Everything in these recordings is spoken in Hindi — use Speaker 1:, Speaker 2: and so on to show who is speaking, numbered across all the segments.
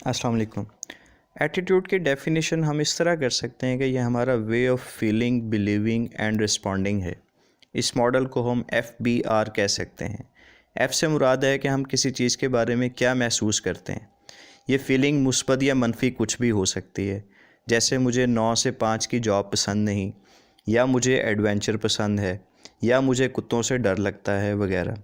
Speaker 1: अस्सलाम वालेकुम। एटीट्यूड की डेफिनेशन हम इस तरह कर सकते हैं कि यह हमारा way of feeling, believing and responding है। इस मॉडल को हम FBR कह सकते हैं। F से मुराद है कि हम किसी चीज़ के बारे में क्या महसूस करते हैं। ये फीलिंग मुस्बत या मनफी कुछ भी हो सकती है, जैसे मुझे 9 से 5 की जॉब पसंद नहीं, या मुझे एडवेंचर पसंद है, या मुझे कुत्तों से डर लगता है वगैरह।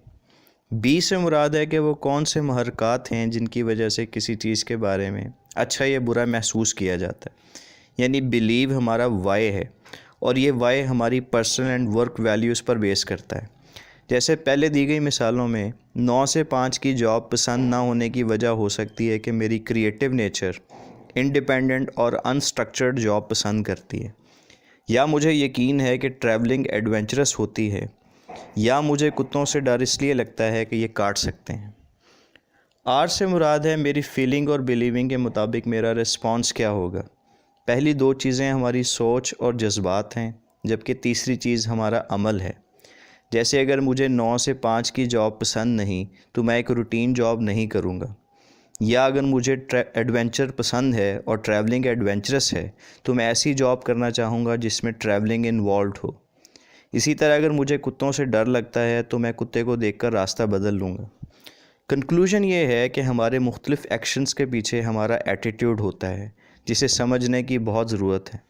Speaker 1: बी से मुराद है कि वो कौन से महरक़ात हैं जिनकी वजह से किसी चीज़ के बारे में अच्छा या बुरा महसूस किया जाता है, यानी बिलीव हमारा वाई है, और ये वाई हमारी पर्सनल एंड वर्क वैल्यूज़ पर बेस करता है। जैसे पहले दी गई मिसालों में 9 से 5 की जॉब पसंद ना होने की वजह हो सकती है कि मेरी क्रिएटिव नेचर इंडिपेंडेंट और अनस्ट्रक्चर्ड जॉब पसंद करती है, या मुझे यकीन है कि ट्रैवलिंग एडवेंचरस होती है, या मुझे कुत्तों से डर इसलिए लगता है कि ये काट सकते हैं। आर से मुराद है मेरी फीलिंग और बिलीविंग के मुताबिक मेरा रिस्पॉन्स क्या होगा। पहली दो चीज़ें हमारी सोच और जज्बात हैं, जबकि तीसरी चीज़ हमारा अमल है। जैसे अगर मुझे 9 से 5 की जॉब पसंद नहीं तो मैं एक रूटीन जॉब नहीं करूँगा, या अगर मुझे एडवेंचर पसंद है और ट्रैवलिंग एडवेंचरस है तो मैं ऐसी जॉब करना चाहूँगा जिसमें ट्रैवलिंग इन्वॉल्व हो। इसी तरह अगर मुझे कुत्तों से डर लगता है तो मैं कुत्ते को देखकर रास्ता बदल लूँगा। कंक्लूजन ये है कि हमारे मुख्तलिफ़ एक्शंस के पीछे हमारा एटीट्यूड होता है, जिसे समझने की बहुत ज़रूरत है।